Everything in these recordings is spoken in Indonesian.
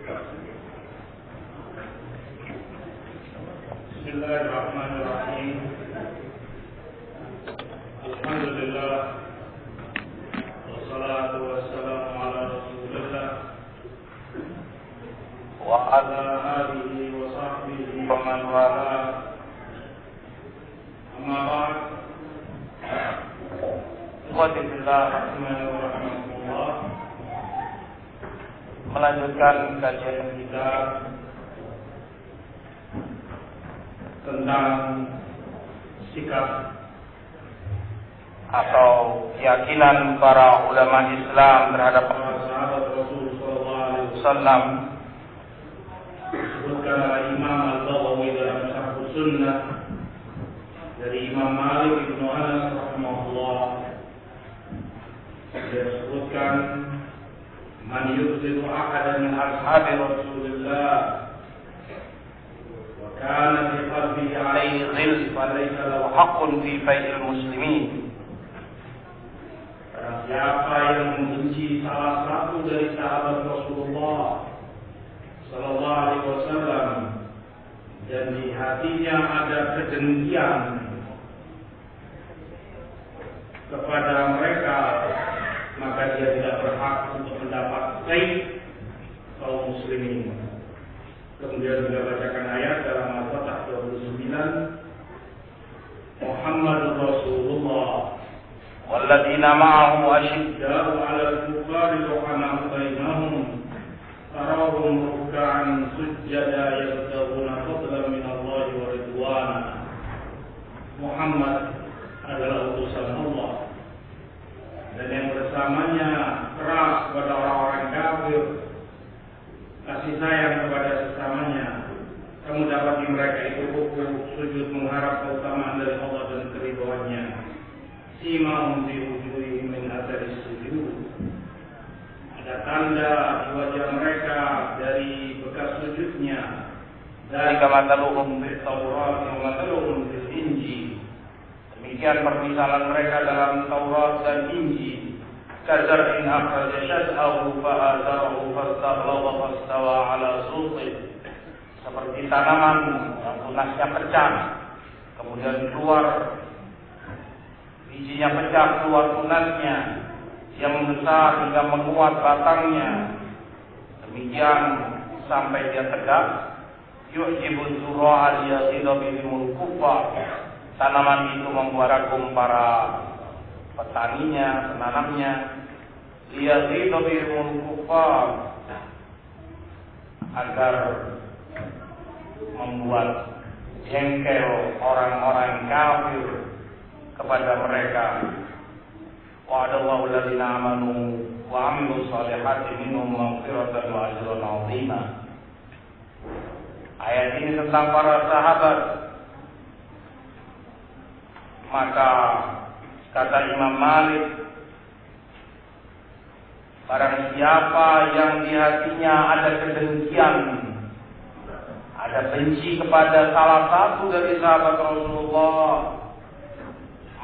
Bismillahirrahmanirrahim. Alhamdulillah. Wassalatu wassalamu ala Rasulillah wa ala alihi wa sahbihi wa man wala. Amma ba'd. Ikhwatillah rahimahumullah. Melanjutkan kajian kita tentang sikap atau keyakinan para ulama Islam terhadap para sahabat Rasul sallallahu alaihi wasallam. Disebutkan oleh Imam Al-Baghawi dalam Syarh Sunnah dari Imam Malik bin Anas rahimahullah. Dia sebutkan man yubghidu ahadan min ashabi Rasulillah wa kana fi qalbihi alayhi ghil falaysa lahu haqqun fi fai'il muslimin. Barang siapa yang membenci salah satu dari sahabat Rasulullah sallallahu alaihi wasallam dan di hatinya ada kedengkian kepada mereka, maka dia tidak berhak untuk mendapat baik kaum muslimin. Kemudian juga bacakan ayat dalam Al-Fatah 29, Muhammadur Rasulullah walladzina ma'ahu asyidda'u 'alal kuffari ruhama'u bainahum tarahum ruk'an sujjada yabtaghuna fadlan min Allah wa ridwana. Muhammad adalah utusan Allah dan yang bersamanya keras kepada orang-orang kafir, kasih sayang kepada sesamanya. Kamu dapat di mereka itu rukuk, sujud mengharap keutamaan dari Allah dan keridhaannya. Simahum fi wujuhihim min atharis sujud. Ada tanda di wajah mereka dari bekas sujudnya. Dari kamataluhum fil Taurat wa mataluhum fil Injil. Demikian permisalan mereka dalam Taurat dan Injil. Kazar'in akhraja syad'ahu fa'azarahu fastaghlaba fastawa 'ala suqih. Seperti tanaman yang tunasnya pecah, kemudian keluar bijinya pecah, keluar tunasnya yang membesar hingga menguat batangnya. Demikian sampai dia tegak. Yu'jibu zurra'a liyaghiza bihimul kuffar. Tanaman itu membuat kagum para petaninya, penanamnya. Liyaghiza bihimul kuffar, agar membuat jengkel orang-orang kafir kepada mereka. Wa'adallahu alladziina aamanu wa 'amilus shalihati minhum maghfiratan wa ajran 'azima. Ayat ini tentang para sahabat. Maka kata Imam Malik, barang siapa yang di hatinya ada kedengkian, ada benci kepada salah satu dari sahabat Rasulullah,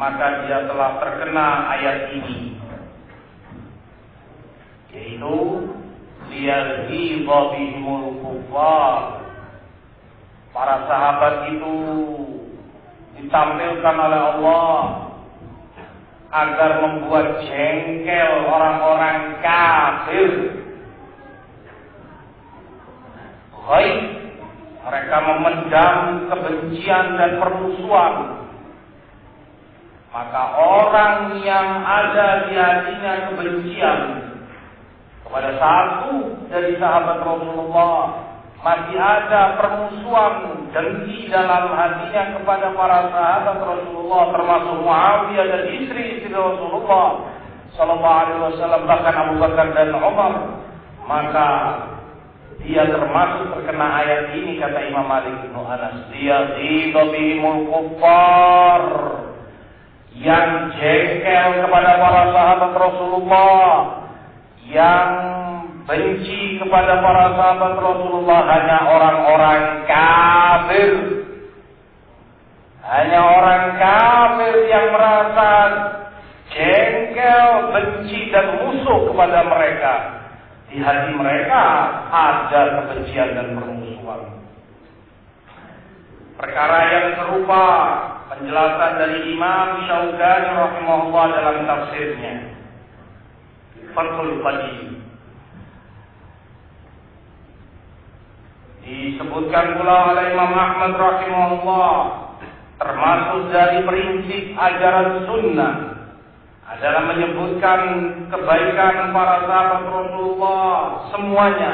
maka dia telah terkena ayat ini, yaitu liyaghiza bihimul kuffar. Para sahabat itu ditampilkan oleh Allah agar membuat jengkel orang-orang kafir. Baik, mereka memendam kebencian dan permusuhan. Maka orang yang ada di hatinya kebencian kepada satu dari sahabat Rasulullah, masih ada permusuhan, dengki dalam hatinya kepada para sahabat Rasulullah, termasuk Muawiyah dan istri-istri Rasulullah sallallahu alaihi wasallam, bahkan Abu Bakar dan Umar, maka dia termasuk terkena ayat ini. Kata Imam Malik bin Anas, liyaghiza bihimul kuffar, yang jengkel kepada para sahabat Rasulullah, yang benci kepada para sahabat Rasulullah hanya orang-orang kafir. Hanya orang kafir yang merasa jengkel, benci dan musuh kepada mereka. Di hati mereka ada kebencian dan permusuhan. Perkara yang serupa penjelasan dari Imam Syaukani rahimahullah dalam tafsirnya Fathul Qadir. Disebutkan pula oleh Imam Ahmad rahimahullah, termasuk dari prinsip ajaran sunnah adalah menyebutkan kebaikan para sahabat Rasulullah semuanya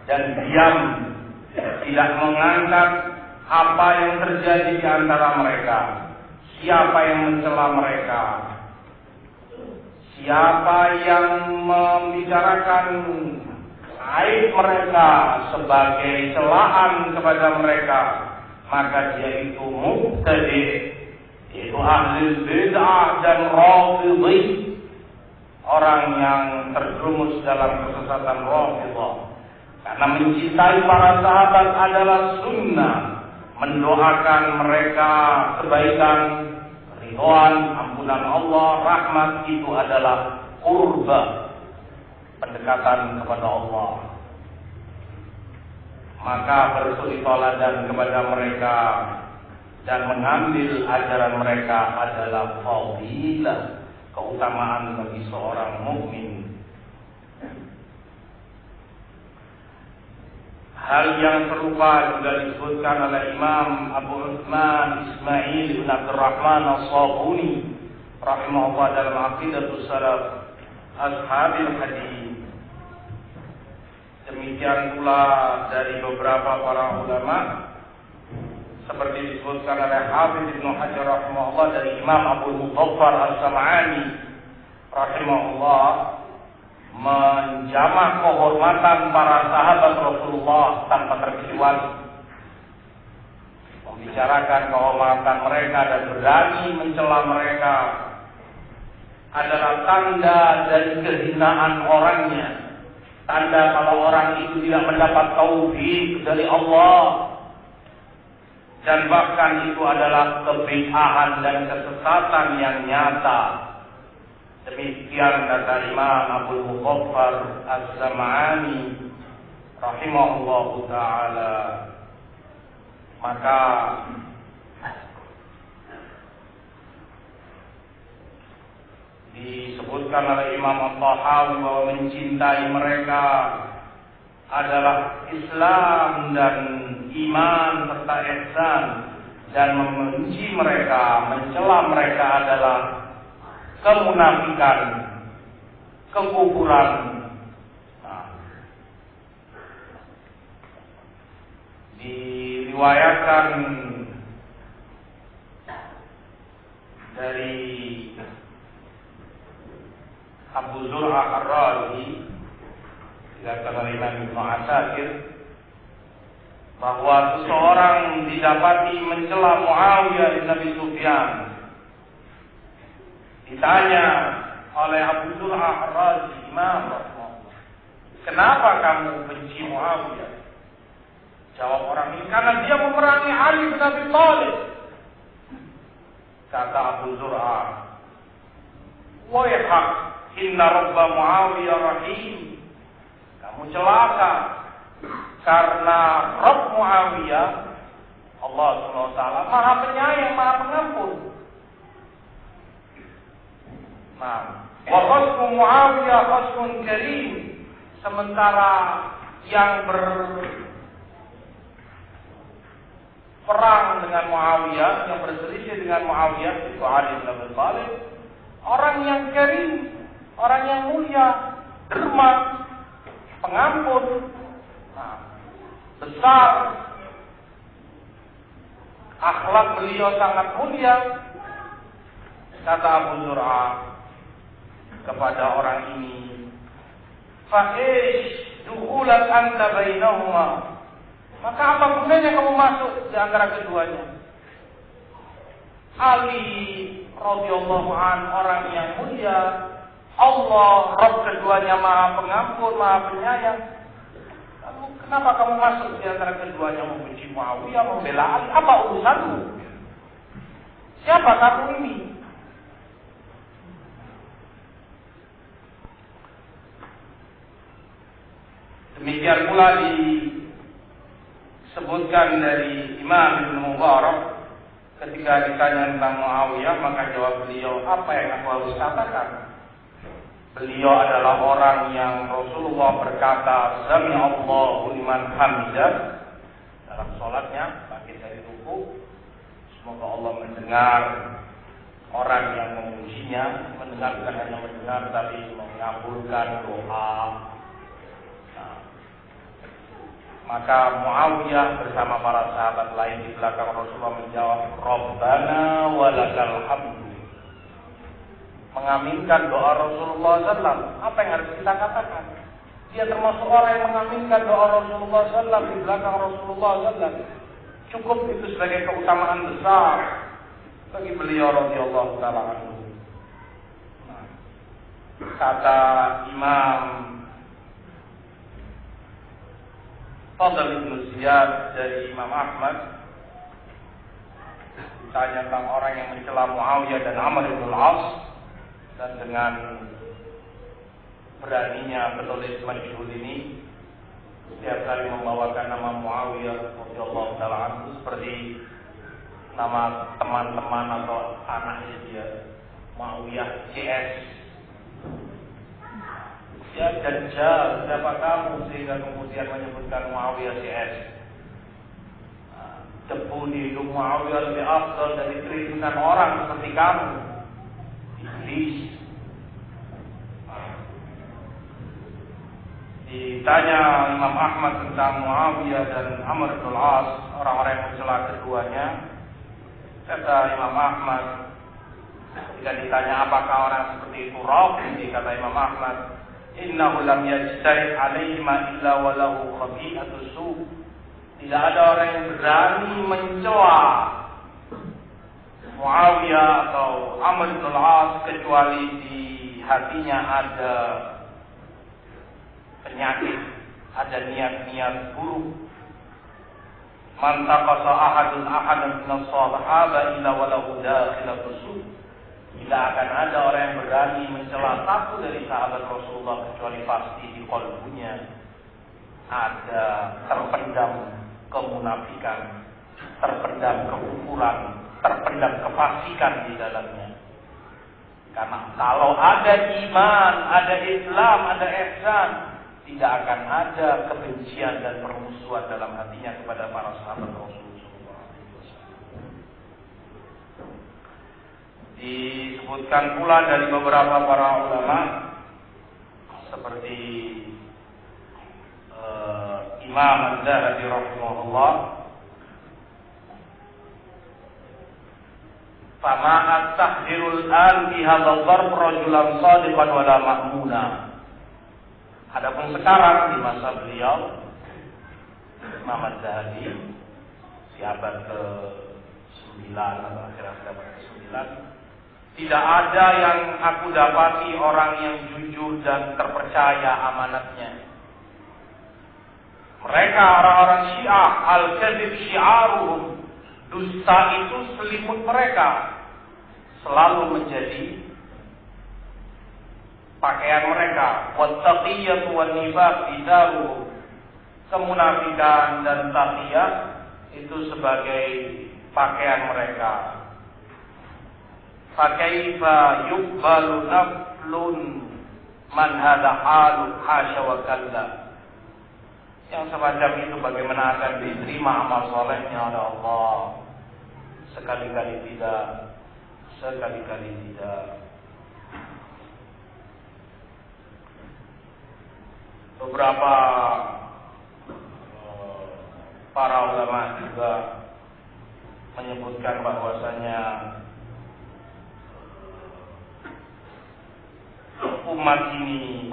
dan diam, tidak mengangkat apa yang terjadi di antara mereka, siapa yang mencela mereka, siapa yang membicarakan aib mereka sebagai celaan kepada mereka, maka dia itu mubtadi', itu ahli bid'ah dan rafidhi, orang yang terjerumus dalam kesesatan Rafidhah. Karena mencintai para sahabat adalah sunnah, mendoakan mereka kebaikan, ridwan, ampunan Allah, rahmat, itu adalah qurba, pendekatan kepada Allah. Maka bersuri tauladan kepada mereka dan mengambil ajaran mereka adalah fadilah, keutamaan bagi seorang mukmin. Hal yang serupa juga disebutkan oleh Imam Abu Utsman Ismail bin Abdurrahman As-Sabuni rahimahullah dalam Aqidatus Salaf Ashabil Hadis. Demikian pula dari beberapa para ulama seperti disebutkan oleh Hafiz Ibnu Hajar rahimahullah dari Imam Abu Muthaffar As-Sam'ani rahimahullah, menjamak kehormatan para sahabat Rasulullah tanpa terkecuali, membicarakan kehormatan mereka dan berani mencela mereka adalah tanda dari kehinaan orangnya, tanda kalau orang itu tidak mendapat taufik dari Allah, dan bahkan itu adalah kebid'ahan dan kesesatan yang nyata. Demikian kata Imam Abu Muthaffar As-Sam'ani rahimahullahu ta'ala. Maka disebutkan oleh Imam At-Tahawi bahwa mencintai mereka adalah Islam dan iman serta ihsan, dan membenci mereka, mencela mereka adalah kemunafikan, kekufuran. Diriwayatkan dari Abu Zur'ah Ar-Razi, dikatakan oleh Imam Ibnu Asakir, bahwa seseorang didapati mencela Muawiyah bin Abi Sufyan. Ditanya oleh Abu Zur'ah Ar-Razi, Imam rahimahullah, kenapa kamu benci Muawiyah? Jawab orang ini, karena dia memerangi Ali bin Abi Thalib. Kata Abu Zur'ah, wayhak, inna rabba Muawiyah rahim. Kamu celaka, karena Rabb Muawiyah, Allah Subhanahu wa taala, Maha Penyayang, Maha Pengampun. Nah, wa khasmu Muawiyah khasmun karim. Sementara yang berperang dengan Muawiyah, yang berselisih dengan Muawiyah itu Ali bin Abi Thalib, orang yang karim, orang yang mulia, derma, pengampun, besar, akhlak beliau sangat mulia. Kata Abu Zur'ah kepada orang ini, fa'ish dukhulat anta bainahuma, maka apa gunanya kamu masuk di antara keduanya? Ali radhiyallahu an, orang yang mulia, Allah Rabb keduanya Maha Pengampun, Maha Penyayang. Kenapa kamu masuk di antara keduanya, membenci Muawiyah, membela Ali? Apa urusanmu? Siapa kamu ini? Demikian pula disebutkan dari Imam Ibn Mubarak ketika ditanya tentang Muawiyah, maka jawab beliau, apa yang aku harus katakan? Beliau adalah orang yang Rasulullah berkata, Sami Allahu liman hamidah, dalam sholatnya, bangkit dari ruku. Semoga Allah mendengar orang yang memujinya, mendengar bukan hanya mendengar, tapi mengabulkan doa. Nah, maka Muawiyah bersama para sahabat lain di belakang Rasulullah menjawab, Rabbana walakal hamdu. Mengaminkan doa Rasulullah SAW. Apa yang harus kita katakan? Dia termasuk orang yang mengaminkan doa Rasulullah SAW di belakang Rasulullah SAW. Cukup itu sebagai keutamaan besar bagi beliau radhiyallahu taala anhu. Nah, kata Imam Fadl bin Ziyad dari Imam Ahmad, ditanya tentang orang yang mencela Muawiyah dan Amr bin Al-As, dan dengan beraninya penulis majhul ini setiap kali membawakan nama Muawiyah radhiyallahu taala anhu seperti nama teman-teman atau anaknya dia, Muawiyah CS. Ya Dajjal, siapa kamu sehingga kemudian menyebutkan Muawiyah CS? Debu di hidung Muawiyah lebih afdal dari triliunan orang seperti kamu. Iblis. Ditanya Imam Ahmad tentang Muawiyah dan Amr bin Al-As, orang-orang yang mencela keduanya, kata Imam Ahmad, ketika ditanya apakah orang seperti itu Rafidhi, kata Imam Ahmad, innahu lam yajtari alaihima illa walahu khabi'atus su'. Tidak ada orang yang berani mencela Muawiyah atau Amr bin Al-As kecuali di hatinya ada penyakit, ada niat-niat buruk. Man taqasa ahadan min as-sahaba illa walahu dakhilatus su'. Tidak akan ada orang yang berani mencela satu dari sahabat Rasulullah kecuali pasti di qalbunya ada terpendam kemunafikan, terpendam kekufuran, terpendam kefasikan di dalamnya. Karena kalau ada iman, ada Islam, ada ihsan, tidak akan ada kebencian dan permusuhan dalam hatinya kepada para sahabat Rasulullah. Disebutkan pula dari beberapa para ulama seperti Imam Az-Zahabi rahimahullah, fama at-tahdirul an bi hadzal darb rajulan shadiqan wala ma'muna. Adapun sekarang di masa beliau Imam Az-Zahabi di abad ke-9 atau akhir abad ke-9, tidak ada yang aku dapati orang yang jujur dan terpercaya amanatnya. Mereka orang-orang Syiah, al-kadzib syi'aruhum, dusta itu selimut mereka, selalu menjadi pakaian mereka. Wattaqiyatu wan nifaq bidaruhum, kemunafikan dan taqiyah itu sebagai pakaian mereka. Fakaifa yuqbalu naflun man hadha halu hasya wa kalla. Yang semacam itu bagaimana akan diterima amal solehnya oleh Allah? Sekali-kali tidak, sekali-kali tidak. Beberapa para ulama juga menyebutkan bahwasanya umat ini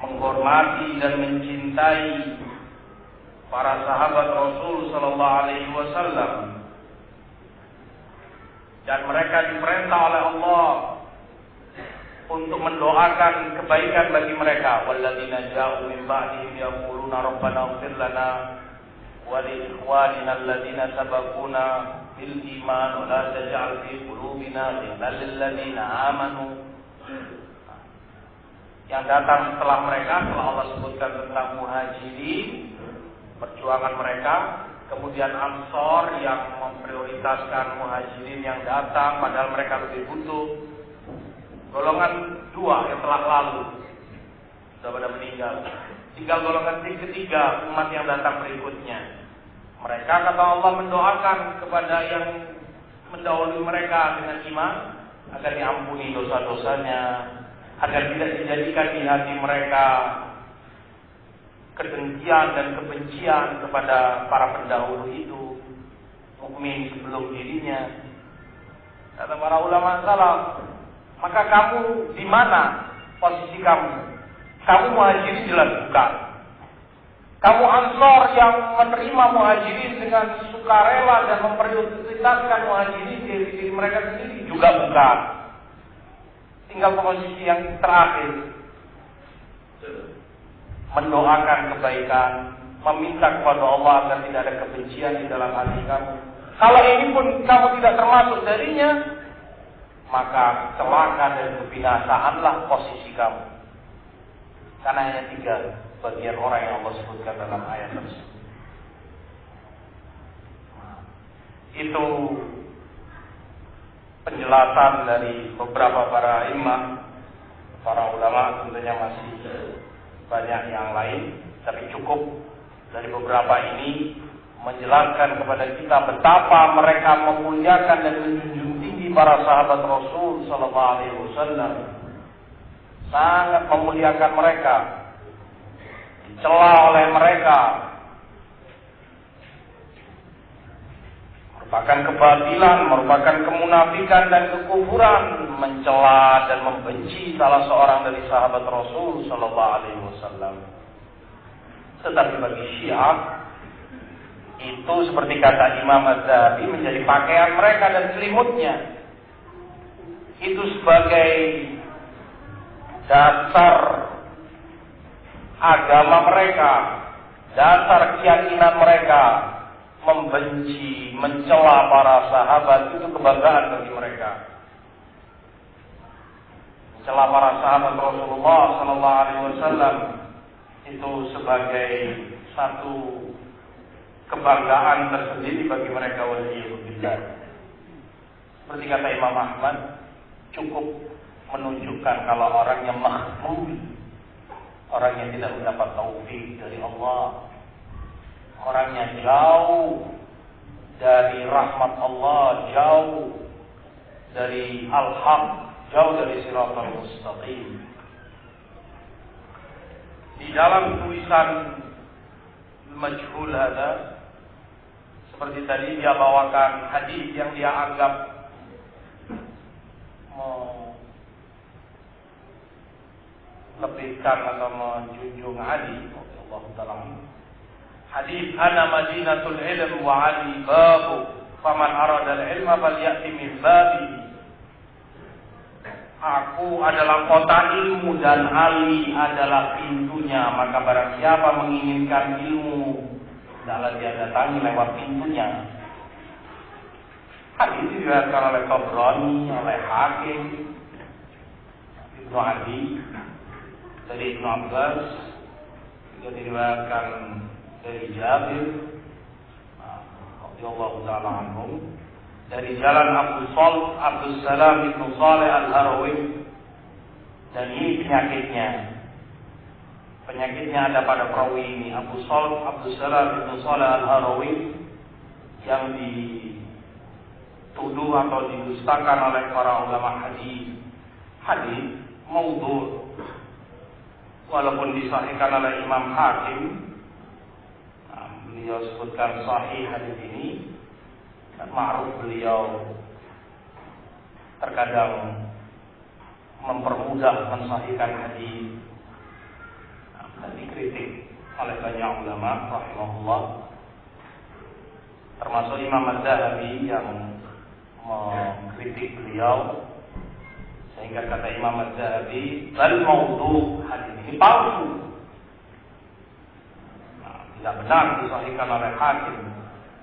menghormati dan mencintai para sahabat Rasul sallallahu alaihi wasallam, dan mereka diperintah oleh Allah untuk mendoakan kebaikan bagi mereka. Walladzina ja'u min ba'dihim yaquluna rabbana ighfir lana wa li ikhwanina alladzina sabaquna bil iman wa la taj'al fi qulubina ghillan lil ladzina amanu. yang datang setelah mereka, setelah Allah sebutkan tentang muhajirin, perjuangan mereka, kemudian Ansor yang memprioritaskan muhajirin yang datang padahal mereka lebih butuh. Golongan dua yang telah lalu sudah pada meninggal. Tinggal golongan ketiga, umat yang datang berikutnya. Mereka, kata Allah, mendoakan kepada yang mendahului mereka dengan iman agar diampuni dosa-dosanya, agar tidak dijadikan di hati mereka kedengkian dan kebencian kepada para pendahulu itu, mukmin sebelum dirinya. Kata para ulama salaf, maka kamu di mana posisi kamu? Kamu muhajirin jelas bukan. Kamu Ansor yang menerima muhajirin dengan sukarela dan memprioritaskan muhajirin diri mereka sendiri juga bukan. Tinggal posisi yang terakhir, mendoakan kebaikan, meminta kepada Allah agar tidak ada kebencian di dalam hati kamu. Kalau ini pun kamu tidak termasuk darinya, maka celaka dan kebinasaanlah posisi kamu. Karena hanya 3 bagian orang yang Allah sebutkan dalam ayat tersebut. Itu penjelasan dari beberapa para imam, para ulama. Tentunya masih banyak yang lain, tapi cukup dari beberapa ini menjelaskan kepada kita betapa mereka memuliakan dan menjunjung tinggi para sahabat Rasul sallallahu alaihi wasallam. Sangat memuliakan mereka, dicela oleh mereka, merupakan kebatilan, merupakan kemunafikan dan kekufuran, mencela dan membenci salah seorang dari sahabat Rasul sallallahu alaihi wasallam. Tetapi bagi Syiah itu seperti kata Imam Az-Zahabi menjadi pakaian mereka dan selimutnya. Itu sebagai dasar agama mereka, dasar keyakinan mereka, membenci, mencela para sahabat. Itu kebanggaan bagi mereka. Mencela para sahabat Rasulullah sallallahu alaihi wasallam itu sebagai satu kebanggaan tersendiri bagi mereka. Waliyahulillah. Seperti kata Imam Ahmad, cukup menunjukkan kalau orang yang makhmul, orang yang tidak mendapat taufik dari Allah, orang yang jauh dari rahmat Allah, jauh dari al-haq, jauh dari siratal mustaqim. Di dalam tulisan Majhul ada, seperti tadi dia bawakan hadis yang dia anggap lebihkan atau menjunjung Ali Allah Ta'ala. Hadis ana madinatul ilm wa Ali babu faman arada al-ilma falyati min babi. Aku adalah kota ilmu dan Ali adalah pintunya, maka barang siapa menginginkan ilmu hendaklah dia datangi lewat pintunya. Hadis ini diriwayatkan oleh Tabrani, oleh Hakim, Ibnu Adi, dari Ibnu Abbas, juga diriwayatkan dari Jabir radhiyallahu ta'ala anhu, dari jalan Abdus Salam Ibnu Saleh Al-Harawi. Dan ini penyakitnya ada pada perawi ini, Abdus Salam Ibnu Saleh Al-Harawi, yang dituduh atau didustakan oleh para ulama hadis maudhu'. Walaupun disahihkan oleh Imam Hakim, beliau sebutkan sahih hadis ini. Ma'ruf beliau terkadang mempermudah mensahihkan hadis, dan dikritik oleh banyak ulama rahimahullah, termasuk Imam Az-Zahabi yang mengkritik beliau, sehingga kata Imam Az-Zahabi, bal maudhu', hadis ini palsu, tidak benar disahihkan oleh Hakim.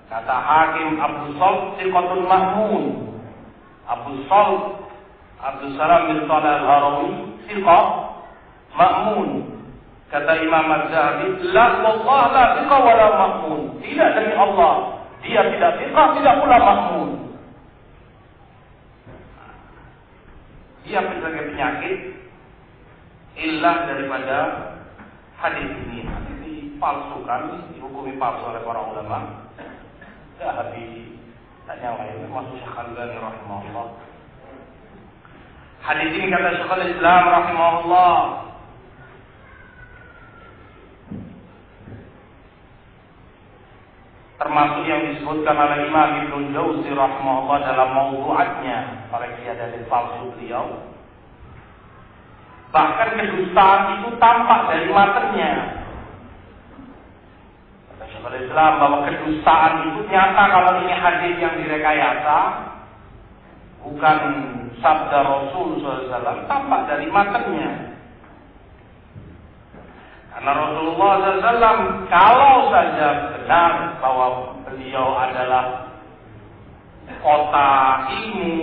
Kata Hakim, Abu Salt siqatun mahmun. Abu Salt Abdus Salam bin Saleh Al-Harawi siqah ma'mun. Kata Imam Az-Zahabi, la wallah la thiqa wa la ma'mun. Tidak demi Allah, dia tidak thiqah, tidak pula ma'mun. Dia berbagai penyakit ilah daripada hadis ini. Hadis dipalsukan, dihukumi palsu oleh para ulama. Zahabi dan yang lain, termasuk Syekh Al-Albani rahimahullah. Hadis ini kata Syekhul Islam rahimahullah, termasuk yang disebutkan oleh Imam Ibnu Jauzi rahimahullah dalam maudu'atnya, koreksi dalil palsu beliau. Bahkan kedustaan itu tampak dari matanya. Kata Syekhul Islam bahwa kedustaan itu nyata kalau ini hadis yang direkayasa, bukan sabda Rasul SAW, tampak dari matanya. Karena Rasulullah SAW kalau saja benar bahwa beliau adalah kota ilmu,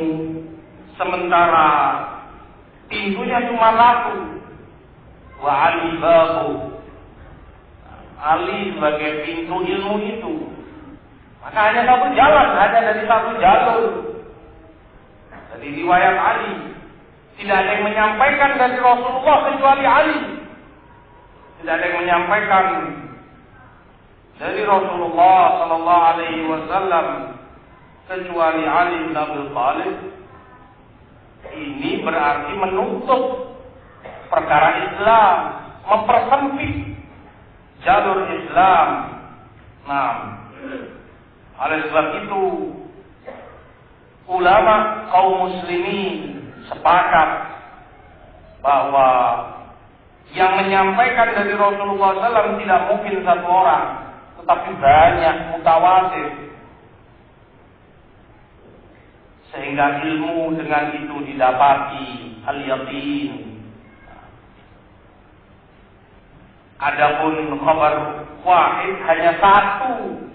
sementara pintunya cuma satu, wa ali babu, ali sebagai pintu ilmu itu, maka hanya satu jalan, hanya dari satu jalur. Jadi riwayat Ali tidak ada yang menyampaikan dari Rasulullah kecuali Ali. Tidak ada yang menyampaikan dari Rasulullah sallallahu alaihi wasallam kecuali Ali bin Abi Thalib. Ini berarti menutup perkara Islam, mempersempit jalur Islam. Nah, oleh sebab itu ulama kaum muslimin sepakat bahwa yang menyampaikan dari Rasulullah SAW tidak mungkin satu orang, tetapi banyak, mutawatir. Sehingga ilmu dengan itu didapati al-yaqin. Adapun khabar wahid hanya satu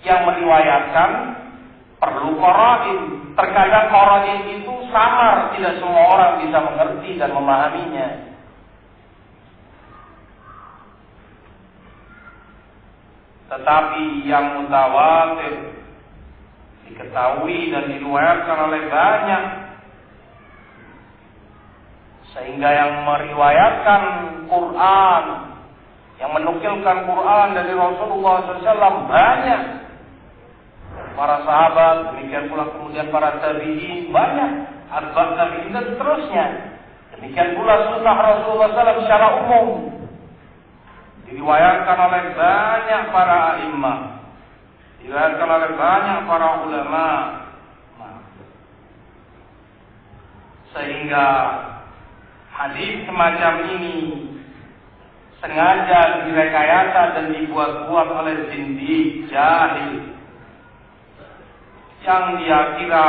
yang meriwayatkan, perlu qara'in. Terkadang qara'in itu samar, tidak semua orang bisa mengerti dan memahaminya. Tetapi yang mutawatir diketahui dan diriwayatkan oleh banyak, sehingga yang meriwayatkan Quran, yang menukilkan Quran dari Rasulullah SAW banyak. Para sahabat, demikian pula kemudian para tabi'in, banyak, atba' tabi'in dan seterusnya. Demikian pula sunnah Rasulullah SAW secara umum diriwayatkan oleh banyak para a'immah, diriwayatkan oleh banyak para ulama. Sehingga hadis semacam ini sengaja direkayasa dan dibuat-buat oleh zindiq jahil yang dia kira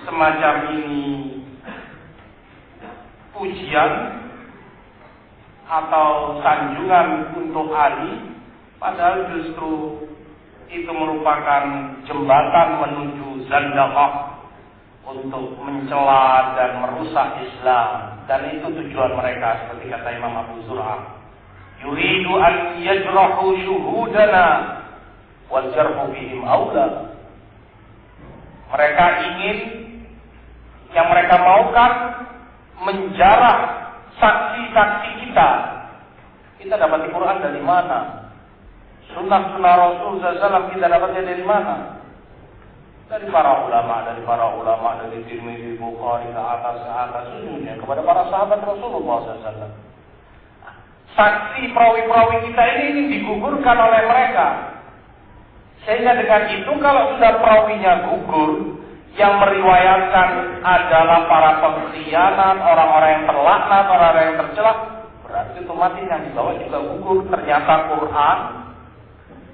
semacam ini pujian atau sanjungan untuk Ali, padahal justru itu merupakan jembatan menuju zandaqah, untuk mencela dan merusak Islam. Dan itu tujuan mereka, seperti kata Imam Abu Zur'ah, yuridu an yajrahu syuhudana wal jarhu bihim aula. Mereka ingin, yang mereka maukan, menjarah saksi-saksi kita. Kita dapat di Quran dari mana? Sunnah-sunnah Rasul SAW kita dapatnya dari mana? Dari para ulama, dari Tirmidzi, Bukhari, ke atas sesungguhnya kepada para sahabat Rasulullah SAW. Saksi perawi-perawi kita ini digugurkan oleh mereka. Sehingga dengan itu kalau sudah perawinya gugur, yang meriwayatkan adalah para pengkhianat, orang-orang yang terlaknat, orang-orang yang tercela, berarti otomatis yang dibawa juga gugur. Ternyata Quran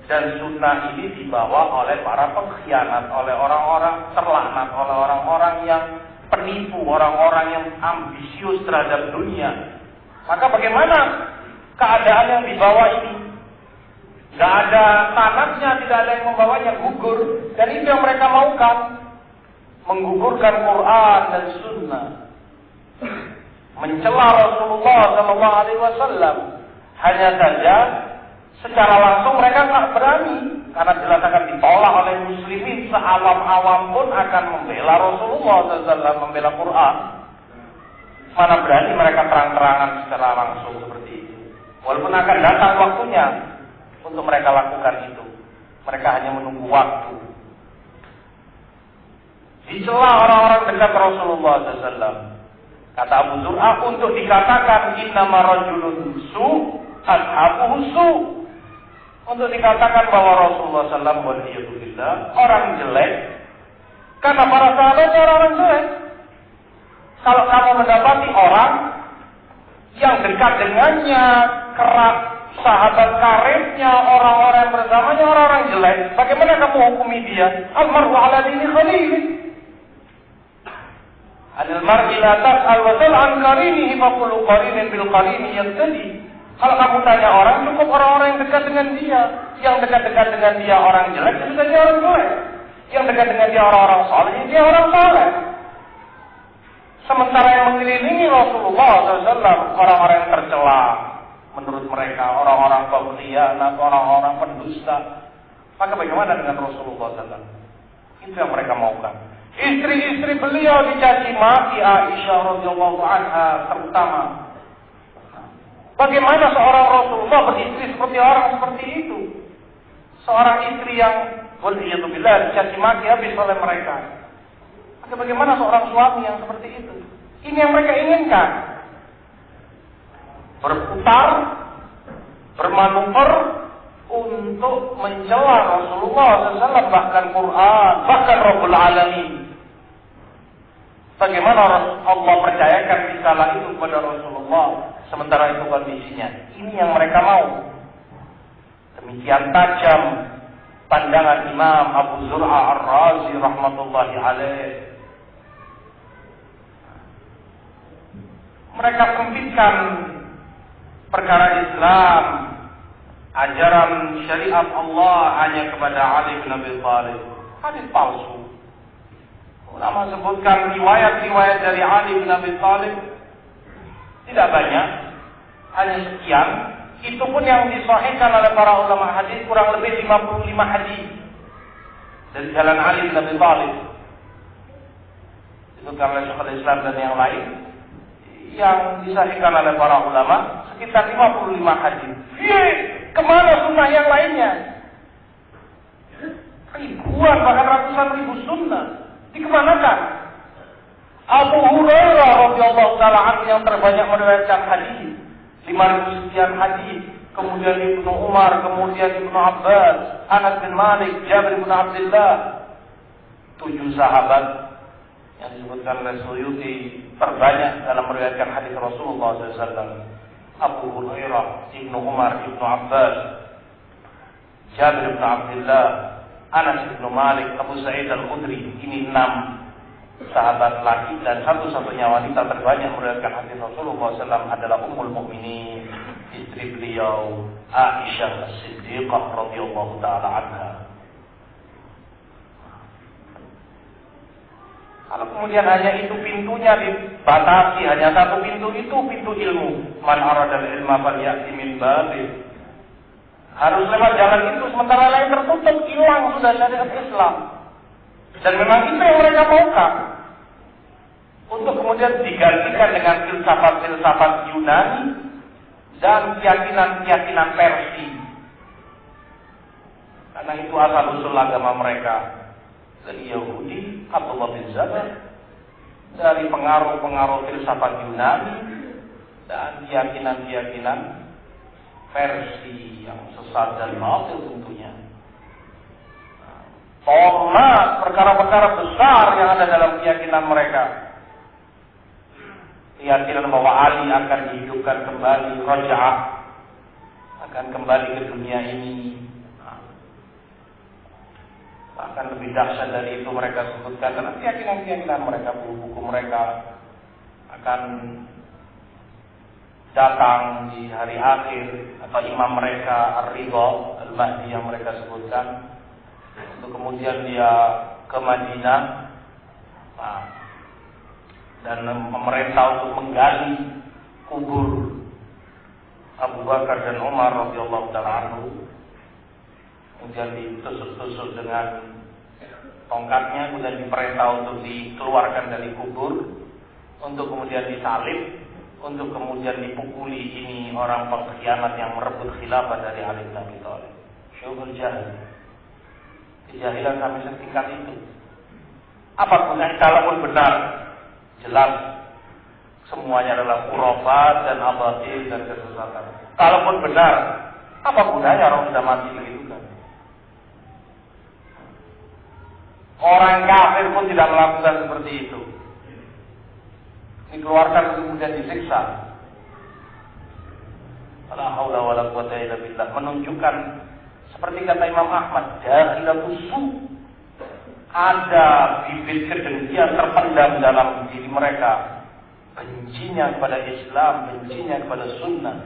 dan sunnah ini dibawa oleh para pengkhianat, oleh orang-orang terlaknat, oleh orang-orang yang penipu, orang-orang yang ambisius terhadap dunia. Maka bagaimana keadaan yang dibawa ini? Gak ada sanadnya, tidak ada yang membawanya, gugur. Dan itu yang mereka maukan, menggugurkan Quran dan sunnah. mencela Rasulullah Sallallahu Alaihi Wasallam. Hanya saja secara langsung mereka nggak berani karena jelas akan ditolak oleh muslimin. Seawam-awam pun akan membela Rasulullah SAW, membela Quran. Mana berani mereka terang-terangan secara langsung seperti itu. Walaupun akan datang waktunya untuk mereka lakukan itu. Mereka hanya menunggu waktu. Dicela orang-orang dekat Rasulullah SAW. Kata Abu Zur'ah, untuk dikatakan innama rajulun su ashabuhu su, untuk dikatakan bahwa Rasulullah SAW waliyadzubillah orang jelek karena para sahabatnya orang jelek. Kalau kamu mendapati orang yang dekat dengannya, kerap sahabat karibnya, orang-orang yang bersamanya orang-orang jelek, bagaimana kamu hukumi dia? Al-mar'u ala dini khalili. Anil mar'i la tas'al wa sal an qarinihi fa kullu qarinin bil qarini yaqtadi. Kalau kamu tanya orang, cukup orang-orang yang dekat dengan dia. Yang dekat-dekat dengan dia orang jelek, itu saja orang jelek. Yang dekat dengan dia orang-orang saleh, dia orang saleh. Sementara yang mengelilingi Rasulullah SAW, orang-orang yang tercela menurut mereka, orang-orang pengkhianat, orang-orang pendusta. Maka bagaimana dengan Rasulullah SAW? Itu yang mereka maukan. Istri-istri beliau dicaci maki, Aisyah radhiyallahu anha terutama. Bagaimana seorang Rasulullah beristri seperti orang seperti itu? Seorang istri yang waliyadzubillah dicaci maki habis oleh mereka. Maka bagaimana seorang suami yang seperti itu? Ini yang mereka inginkan. Berputar, bermanuver untuk mencela Rasulullah SAW, bahkan Quran, bahkan Rabbul Alamin. Bagaimana Allah percayakan risalah itu kepada Rasulullah, sementara itu kondisinya. Ini yang mereka mau. Demikian tajam pandangan Imam Abu Zur'ah Ar-Razi rahmatullahi alaih. Mereka sempitkan perkara Islam, ajaran syariat Allah hanya kepada Ali bin Abi Thalib. Hadis palsu. Ulama sebutkan riwayat-riwayat dari Ali bin Abi Thalib tidak banyak, hanya sekian. Itu pun yang disahihkan oleh para ulama hadis kurang lebih 55 hadis dari jalan Ali bin Abi Thalib. Itu karena Syekhul Islam dan yang lain yang disahihkan oleh para ulama sekitar 55 hadis. Kemana sunnah yang lainnya? Ribuan bahkan ratusan ribu sunnah dikemanakan? Abu Hurairah radhiyallahu taala anhu yang terbanyak meriwayatkan hadis, 5.000 sekian hadis. Kemudian Ibnu Umar, kemudian Ibnu Abbas, Anas bin Malik, Jabir bin Abdullah. 7 sahabat yang disebutkan oleh Suyuti terbanyak dalam meriwayatkan hadis Rasulullah SAW. Abu Hurairah, Ibnu Umar, Ibnu Abbas, Jabir bin Abdullah, Anas bin Malik, Abu Sa'id Al-Khudri. Ini 6 sahabat laki dan satu-satunya wanita terbanyak meriwayatkan hadis Rasulullah SAW adalah Ummul Mukminin, istri beliau Aisyah As-Siddiqah radhiyallahu taala anha. Kalau kemudian hanya itu pintunya dibatasi, hanya satu pintu itu pintu ilmu. Man aradal ilma falyati min babi. Harus lewat jalan itu, sementara lain tertutup, hilang sudah syariat Islam. Dan memang itu yang mereka maukan. Untuk kemudian digantikan dengan filsafat-filsafat Yunani dan keyakinan-keyakinan Persia. Karena itu asal-usul agama mereka. Dari Yahudi, Abdullah bin Saba, dari pengaruh-pengaruh filsafat Yunani dan keyakinan-keyakinan versi yang sesat dan batil tentunya. Tolak perkara-perkara besar yang ada dalam keyakinan mereka. Keyakinan bahwa Ali akan dihidupkan kembali, Raja'ah akan kembali ke dunia ini. Bahkan lebih dahsyat dari itu mereka sebutkan dalam keyakinan-keyakinan mereka, buku-buku mereka akan datang di hari akhir atau imam mereka Ar-Ridha Al-Mahdi yang mereka sebutkan, untuk kemudian dia ke Madinah. Nah, dan memerintah untuk menggali kubur Abu Bakar dan Umar radhiyallahu taala anhu. Kemudian ditusuk-tusuk dengan tongkatnya, kemudian diperintah untuk dikeluarkan dari kubur, untuk kemudian disalib, untuk kemudian dipukuli. Ini orang pengkhianat yang merebut khilafah dari Ali bin Abi Thalib. Syukur jahil. Kejahilan sampai setingkat itu. Apa gunanya kalaupun benar? Jelas semuanya adalah khurafat dan abatil dan kesesatan. Kalaupun benar, apa gunanya orang sudah mati begitu kan? Orang kafir pun tidak melakukan seperti itu. Dikeluarkan kemudian disiksa. La haula wala quwwata illa billah. Menunjukkan seperti kata Imam Ahmad, dahilatus su. Ada bibit kedengkian terpendam dalam diri mereka. Bencinya kepada Islam, bencinya kepada sunnah.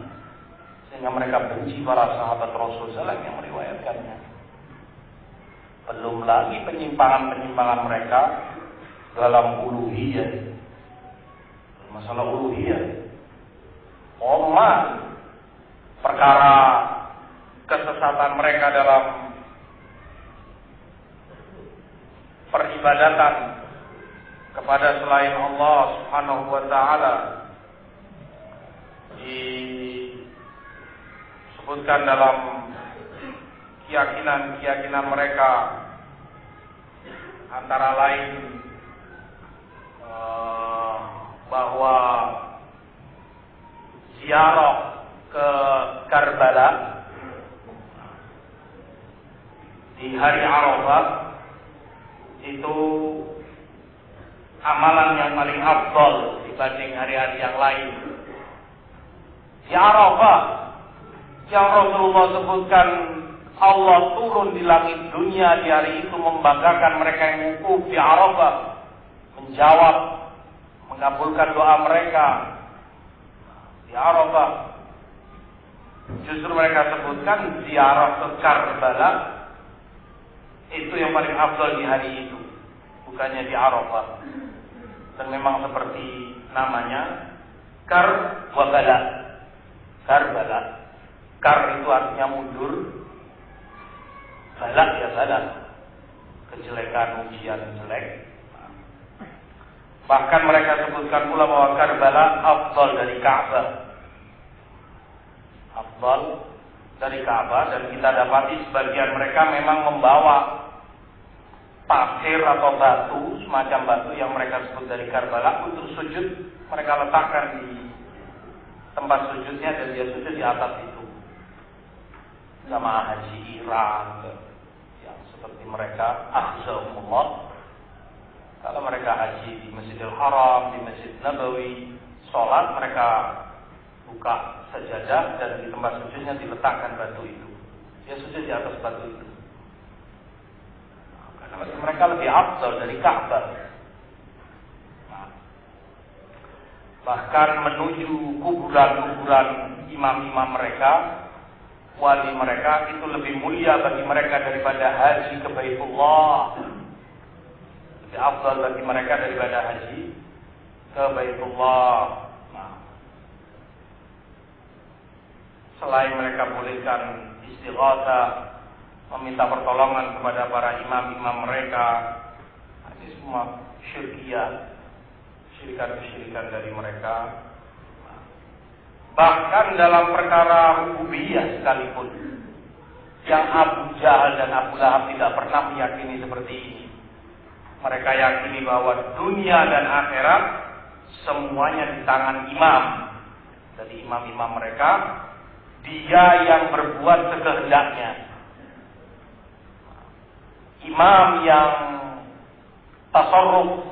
Sehingga mereka benci para sahabat Rasul SAW yang meriwayatkannya. Belum lagi penyimpangan-penyimpangan mereka dalam uluhiyah. Masalah uluhiyah. Perkara kesesatan mereka dalam peribadatan kepada selain Allah Subhanahu wa taala disebutkan dalam keyakinan mereka, antara lain bahwa ziarah ke Karbala di hari Arafah itu amalan yang paling afdal dibanding hari-hari yang lain. Di Arafah yang Rasulullah sebutkan Allah turun di langit dunia di hari itu membanggakan mereka yang wukuf di Arafah, menjawab, mengabulkan doa mereka di Arafah. Justru mereka sebutkan ziarah ke Karbala itu yang paling afdal di hari itu, bukannya di Arafah. Dan memang seperti namanya, Karbala. Karbala. Kar itu artinya mundur, balak ya balak, kejelekan, ujian jelek. Bahkan mereka sebutkan pula bahwa Karbala afdal dari Ka'bah. Afdal dari Ka'bah, dan kita dapati sebagian mereka memang membawa pasir atau batu, semacam batu yang mereka sebut dari Karbala untuk sujud. Mereka letakkan di tempat sujudnya dan dia sujud di atas itu. Jamaah haji Iran yang seperti mereka, akhzahumullah, kalau mereka haji di Masjidil Haram, di Masjid Nabawi, sholat mereka buka sajadah dan di tempat sujudnya diletakkan batu itu. Dia sujud di atas batu itu. Karena mereka lebih afdal dari Ka'bah. Bahkan menuju kuburan-kuburan imam-imam mereka, wali mereka, itu lebih mulia bagi mereka daripada haji ke Baitullah. Lebih afdal bagi mereka daripada haji ke Baitullah. Selain mereka bolehkan istighatsah, meminta pertolongan kepada para imam-imam mereka, ini semua syirkiyah, syirikan-syirikan dari mereka. Bahkan dalam perkara rububiyah sekalipun, yang Abu Jahal dan Abu Lahab tidak pernah meyakini seperti ini. Mereka yakini bahwa dunia dan akhirat semuanya di tangan imam. Jadi imam-imam mereka, dia yang berbuat sekehendaknya. Imam yang tasarruf,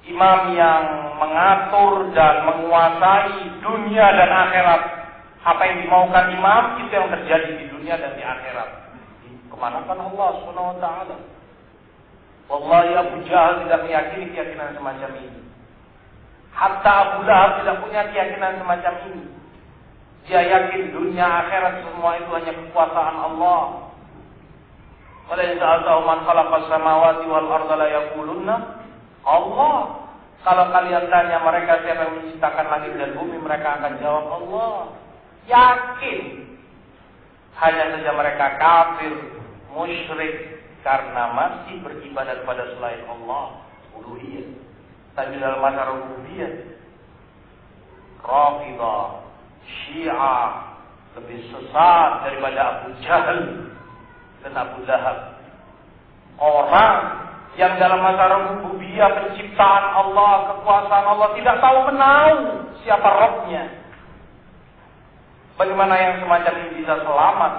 imam yang mengatur dan menguasai dunia dan akhirat. Apa yang dimaukan imam, itu yang terjadi di dunia dan di akhirat. Kemanakan Allah Subhanahu wa ta'ala. Wallahi Abu Jahal tidak meyakini keyakinan semacam ini. Hatta Abu Lahab tidak punya keyakinan semacam ini. Dia yakin dunia akhirat semua itu hanya kekuasaan Allah. Wala in sa'altahu man khalaqas samawati wal arda la yaqulunna Allah. Kalau kalian tanya mereka siapa yang menciptakan langit dan bumi, mereka akan jawab Allah. Yakin. Hanya saja mereka kafir, musyrik, karena masih beribadah kepada selain Allah. Uluhiyah. Tapi dalam masalah rububiyah, Rafidah, Syiah lebih sesat daripada Abu Jahal dan Abu Lahab. Orang yang dalam masalah rububiyah, penciptaan Allah, kekuasaan Allah, tidak tahu menahu siapa Rabbnya. Bagaimana yang semacam ini bisa selamat?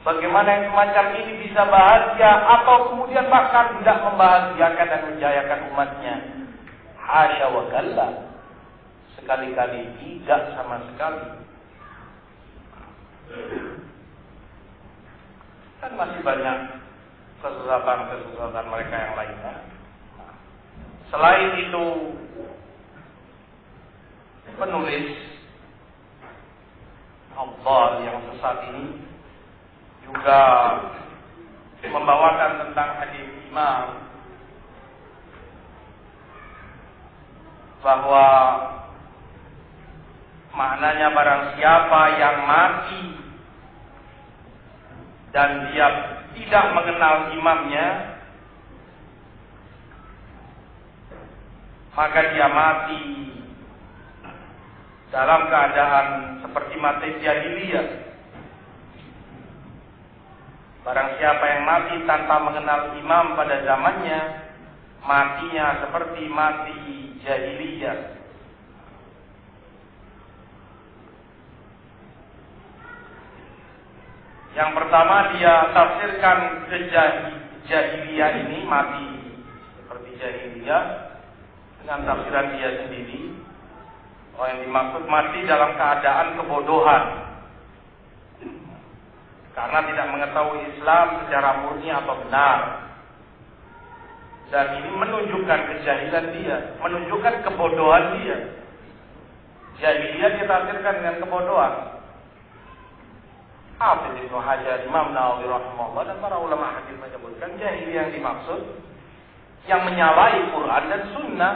Bagaimana yang semacam ini bisa bahagia atau kemudian bahkan tidak membahagiakan dan menjayakan umatnya? Hasya wa kalla. Sekali-kali tidak sama sekali. Kan masih banyak kesesatan mereka yang lainnya. Selain itu, penulis Abdal yang sesat ini juga membawakan tentang hadis Imam bahwa maknanya barang siapa yang mati dan dia tidak mengenal imamnya, maka dia mati dalam keadaan seperti mati jahiliyah. Barang siapa yang mati tanpa mengenal imam pada zamannya, matinya seperti mati jahiliyah. Yang pertama dia tafsirkan jahiliyah ini, mati seperti jahiliyah, dengan tafsiran dia sendiri. Oh, yang dimaksud mati dalam keadaan kebodohan, karena tidak mengetahui Islam secara murni atau benar. Dan ini menunjukkan kejahilan dia, menunjukkan kebodohan dia. Jahiliyah ditafsirkan dengan kebodohan. Hafiz Ibnu Hajar, Imam Nawawi rahimahullah dan para ulama hadis menyebutkan jahiliyah yang dimaksud yang menyalahi Quran dan Sunnah.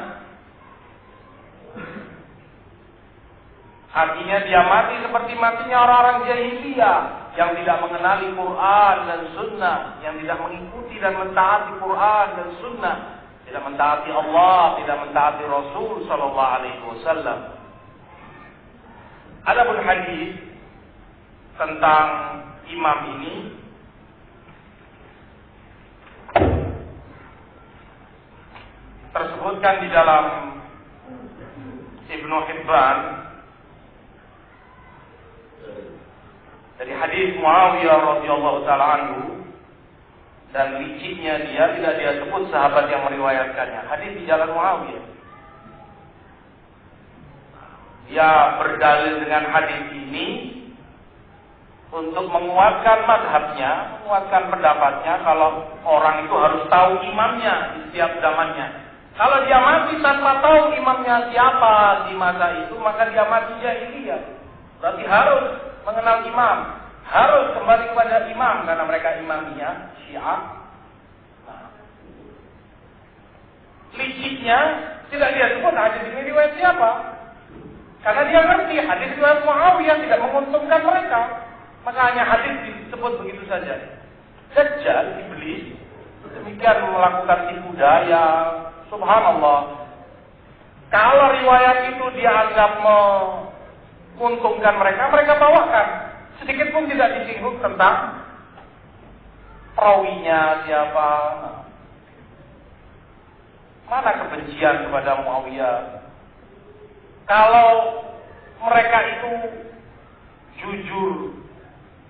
Artinya dia mati seperti matinya orang-orang jahiliyah yang tidak mengenali Quran dan Sunnah, yang tidak mengikuti dan mentaati Quran dan Sunnah, tidak mentaati Allah, tidak mentaati Rasul Sallallahu Alaihi Wasallam. Adapun hadis tentang imam ini tersebutkan di dalam Ibnu Hibban dari hadis Muawiyah radhiyallahu taala anhu, dan liciknya dia tidak dia sebut sahabat yang meriwayatkannya. Hadis di jalan Muawiyah. Dia berdalil dengan hadis ini untuk menguatkan mazhabnya, menguatkan pendapatnya kalau orang itu harus tahu imamnya di setiap zamannya. Kalau dia mati tanpa tahu imamnya siapa di masa itu, maka dia mati jahiliyah. Berarti harus mengenal imam, harus kembali kepada imam karena mereka imamnya Syiah. Liciknya tidak dia sebut hadis ini riwayat siapa, karena dia ngerti hadis riwayat Muawiyah tidak menguntungkan mereka. Maka hanya hadis disebut begitu saja. Dajjal, iblis, demikian melakukan tipu daya. Subhanallah. Kalau riwayat itu dianggap menguntungkan mereka, mereka bawakan. Sedikit pun tidak disinggung tentang perawinya siapa. Mana kebencian kepada Muawiyah? Kalau mereka itu jujur,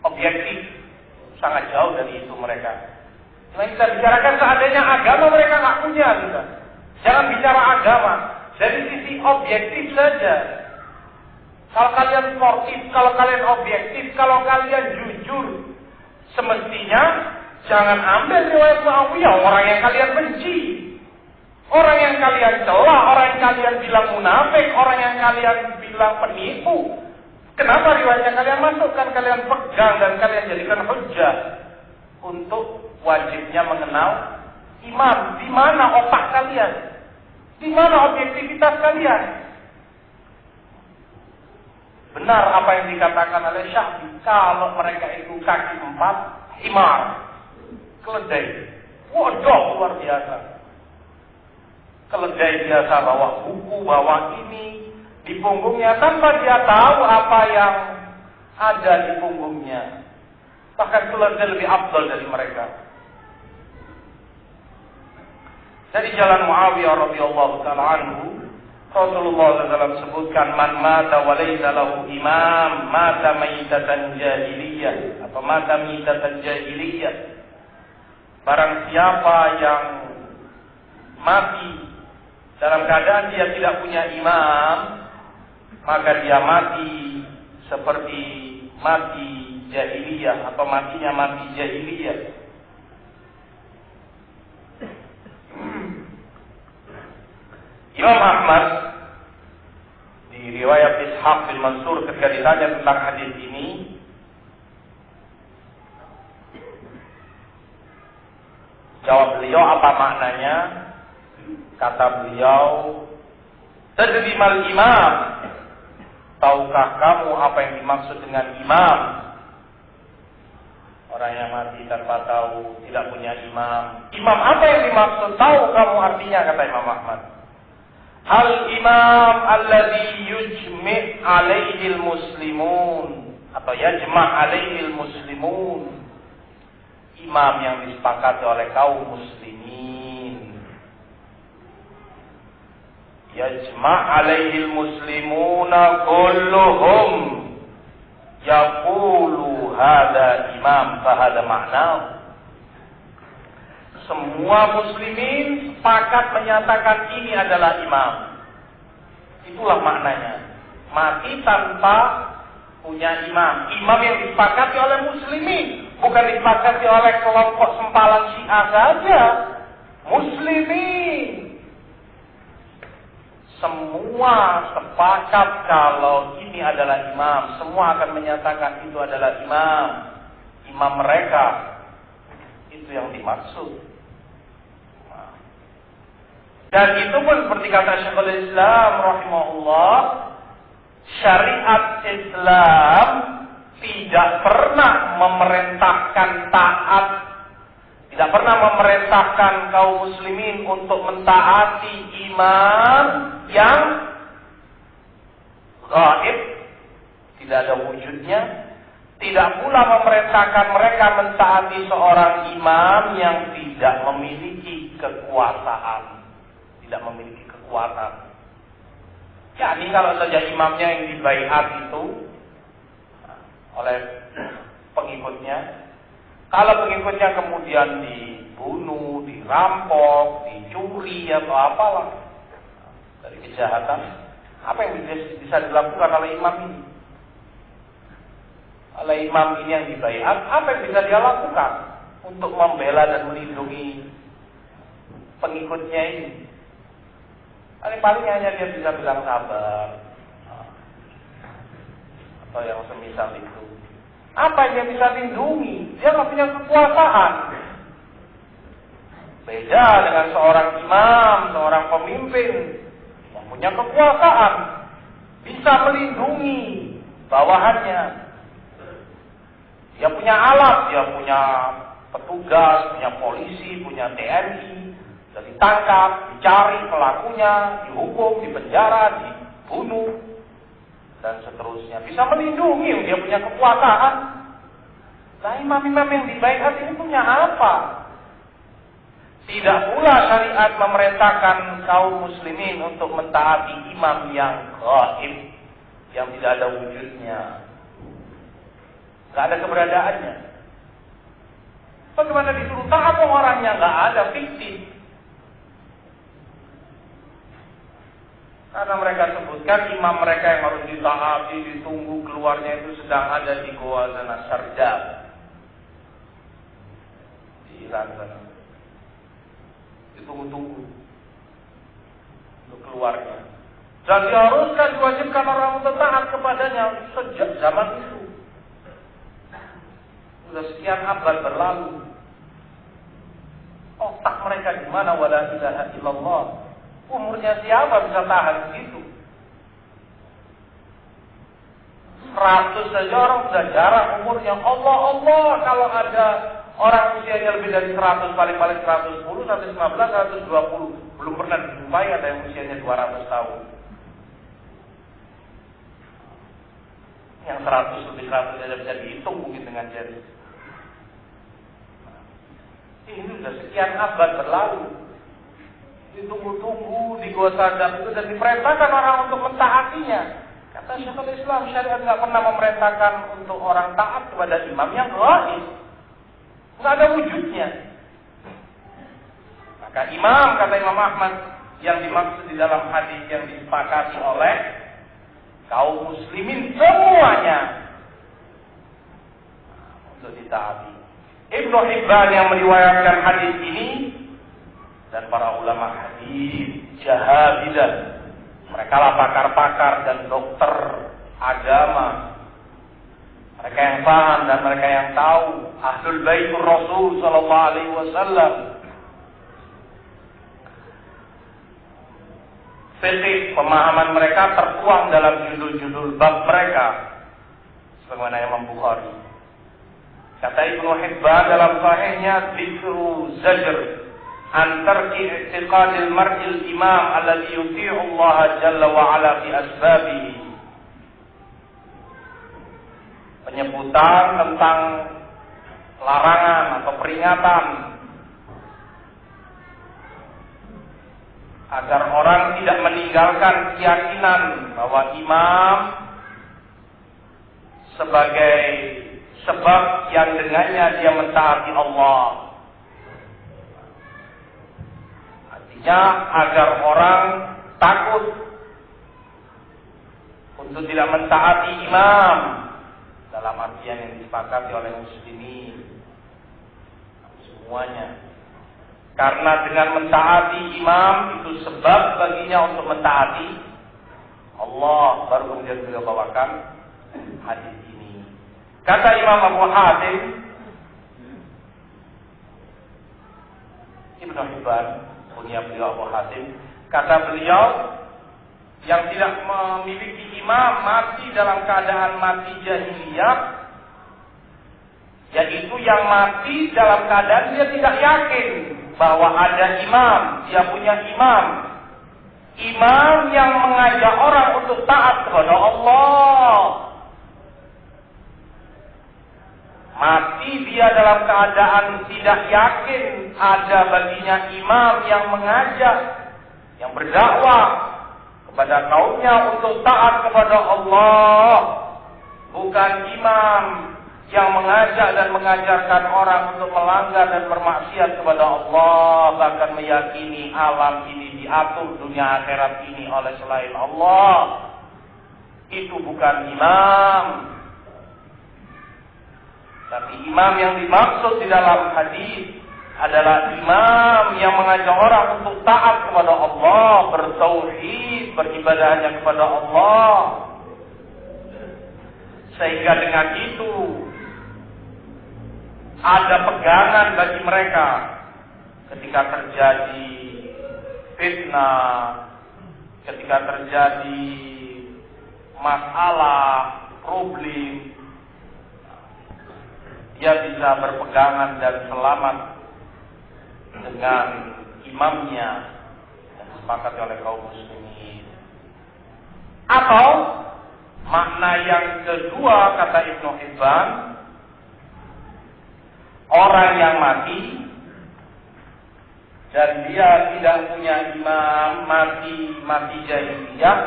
objektif, sangat jauh dari itu mereka. Cuma kita bicarakan seandainya agama mereka nggak punya, juga. Jangan bicara agama dari sisi objektif saja. Kalau kalian sportif, kalau kalian objektif, kalau kalian jujur, semestinya jangan ambil riwayat Muawiyah, orang yang kalian benci, orang yang kalian celah, orang yang kalian bilang munafik, orang yang kalian bilang penipu. Kenapa riwayatnya kalian masukkan, kalian pegang dan kalian jadikan hujjah untuk wajibnya mengenal imam? Di mana otak kalian? Di mana objektivitas kalian? Benar apa yang dikatakan oleh Syafi'i, kalau mereka itu kaki 4, himar, keledai. Waduh, luar biasa. Keledai biasa bawa buku, bawa ini di punggungnya tanpa dia tahu apa yang ada di punggungnya. Bahkan keledai lebih afdal dari mereka. Dari jalan Muawiyah radhiyallahu taala anhu, Rasulullah SAW sebutkan, man mata wa laysa lahu imam, mata maitatan jahiliyah atau mata maitatan jahiliyah. Barang siapa yang mati dalam keadaan dia tidak punya imam, maka dia mati seperti mati jahiliyah atau matinya mati jahiliyah. Imam Ahmad di riwayat Ishaq bin Mansur ketika ditanya tentang hadis ini, jawab beliau apa maknanya? Kata beliau, tadri mal imam, tahukah kamu apa yang dimaksud dengan imam? Orang yang mati tanpa tahu, tidak punya imam. Imam apa yang dimaksud? Tahu kamu artinya, kata Imam Ahmad. Al-imam alladhi yujmi' alaihil muslimun atau yajma' alaihil muslimun. Imam yang disepakati oleh kaum muslimin. Yajma' alaihil muslimuna kulluhum yaqulu hada imam fahada ma'nahu. Semua muslimin sepakat menyatakan ini adalah imam. Itulah maknanya. Mati tanpa punya imam. Imam yang disepakati oleh muslimin, bukan disepakati oleh kelompok sempalan Syiah saja. Muslimin semua sepakat kalau ini adalah imam. Semua akan menyatakan itu adalah imam. Imam mereka. Itu yang dimaksud. Dan itu pun seperti kata Syekhul Islam rahimahullah, syariat Islam tidak pernah memerintahkan taat, tidak pernah memerintahkan kaum muslimin untuk mentaati imam yang gaib, tidak ada wujudnya. Tidak pula memerintahkan mereka mentaati seorang imam yang tidak memiliki kekuasaan, tidak memiliki kekuatan. Ya, ini kalau saja imamnya yang dibaiat itu oleh pengikutnya, kalau pengikutnya kemudian dibunuh, dirampok, dicuri atau apalah dari kejahatan, apa yang bisa dilakukan oleh imam ini? Oleh imam ini yang dibaiat, apa yang bisa dia lakukan untuk membela dan melindungi pengikutnya ini? Paling hanya dia bisa bilang sabar atau yang semisal itu. Apa yang dia bisa lindungi? Dia nggak punya kekuasaan. Beda dengan seorang imam, seorang pemimpin yang punya kekuasaan, bisa melindungi bawahannya. Dia punya alat, dia punya petugas, punya polisi, punya TNI. Bisa ditangkap, dicari pelakunya, dihukum, dipenjara, dibunuh, dan seterusnya. Bisa melindungi, dia punya kekuasaan. Nah, imam-imam yang dibaiat ini punya apa? Tidak pula syariat memerintahkan kaum muslimin untuk mentaati imam yang gaib, yang tidak ada wujudnya, nggak ada keberadaannya. Bagaimana disuruh taat orangnya nggak ada, fiktif. Karena mereka sebutkan imam mereka yang harus ditaati, ditunggu keluarnya itu sedang ada di Goa Zana Sardab di Iran sana. Ditunggu-tunggu untuk keluarnya. Dan diharuskan, diwajibkan orang untuk taat kepadanya sejak zaman itu. Sudah sekian abad berlalu. Otak mereka di mana? Wala ilaha illallah. Umurnya siapa bisa tahan begitu? 100 saja orang sudah jarang umurnya. Allah kalau ada orang usianya lebih dari 100, paling-paling 110, 115, 120. Belum pernah dijumpai ada yang usianya 200 tahun. Yang 100 lebih 100 saja bisa dihitung mungkin dengan jari. Ini sudah sekian abad berlalu. Ditunggu-tunggu di Gua Sadaf itu dan diperintahkan orang untuk mentaatinya. Kata Syekhul Islam, syariat nggak pernah memerintahkan untuk orang taat kepada imam yang ghaib. Nggak ada wujudnya. Maka imam, kata Imam Ahmad, yang dimaksud di dalam hadis yang disepakati oleh kaum muslimin semuanya untuk ditaati. Ibnu Hibban yang meriwayatkan hadis ini dan para ulama hadis jahabidah, mereka lah pakar-pakar dan dokter agama, mereka yang paham dan mereka yang tahu, ahlul baitur Rasul sallallahu alaihi wasallam. Fikih pemahaman mereka tertuang dalam judul-judul bab mereka sebagaimana Imam Bukhari. Kata Ibnu Hibban dalam sahihnya, dzikru zajr an tarki i'tiqadil mar'il imam alladhi yuti'u Allah jalla wa ala fi asbabihi. Penyebutan tentang larangan atau peringatan agar orang tidak meninggalkan keyakinan bahwa imam sebagai sebab yang dengannya dia mentaati Allah. Artinya agar orang takut untuk tidak mentaati imam dalam artian yang disepakati oleh muslimin semuanya. Karena dengan mentaati imam itu sebab baginya untuk mentaati Allah. Baru kemudian beliau bawakan hadis ini. Kata Imam Abu Hatim, Ibnu Hibban, punya beliau Abu Hatim, kata beliau, yang tidak memiliki imam mati dalam keadaan mati jahiliyah, yaitu yang mati dalam keadaan dia tidak yakin bahwa ada imam, dia punya imam. Imam yang mengajak orang untuk taat kepada Allah. Mati dia dalam keadaan tidak yakin ada baginya imam yang mengajak, yang berdakwah kepada kaumnya untuk taat kepada Allah. Bukan imam yang mengajak dan mengajarkan orang untuk melanggar dan bermaksiat kepada Allah, bahkan meyakini alam ini diatur dunia akhirat ini oleh selain Allah. Itu bukan imam. Tapi imam yang dimaksud di dalam hadis adalah imam yang mengajak orang untuk taat kepada Allah, bertauhid, beribadah hanya kepada Allah. Sehingga dengan itu ada pegangan bagi mereka ketika terjadi fitnah, ketika terjadi masalah, problem, dia bisa berpegangan dan selamat dengan imamnya yang disepakati oleh kaum muslimin. Atau makna yang kedua kata Ibnu Hibban, orang yang mati dan dia tidak punya imam, mati jahiliyah,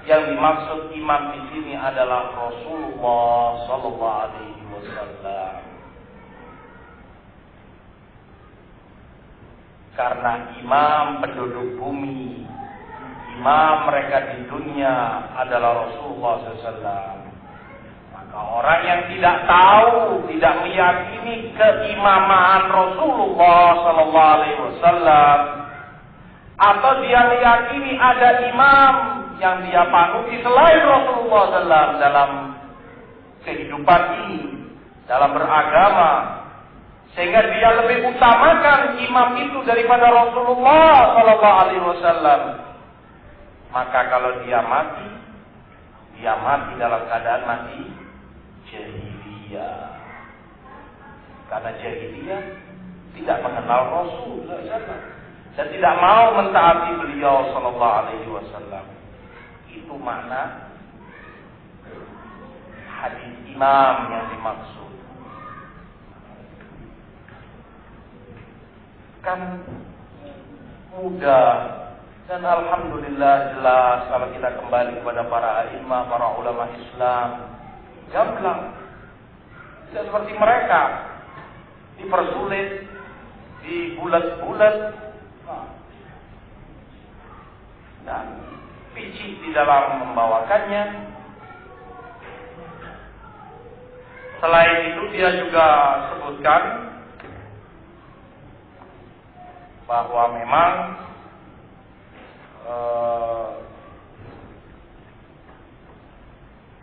yang dimaksud imam di sini adalah Rasulullah sallallahu alaihi wasallam. Karena imam penduduk bumi, imam mereka di dunia adalah Rasulullah SAW. Maka orang yang tidak tahu, tidak meyakini keimaman Rasulullah SAW, atau dia meyakini ada imam yang dia panuti selain Rasulullah SAW dalam kehidupan ini, dalam beragama, sehingga dia lebih utamakan imam itu daripada Rasulullah sallallahu alaihi wasallam. maka kalau dia mati dalam keadaan mati jahiliyah. Karena jahiliyah tidak mengenal Rasul dan tidak mau mentaati beliau sallallahu alaihi wasallam. Itu makna hadis imam yang dimaksud. Kan mudah dan alhamdulillah jelas kalau kita kembali kepada para a'imah, para ulama Islam, gamblang. Tidak seperti mereka dipersulit, dibulat-bulat, dan picik di dalam membawakannya. Selain itu dia juga sebutkan bahwa memang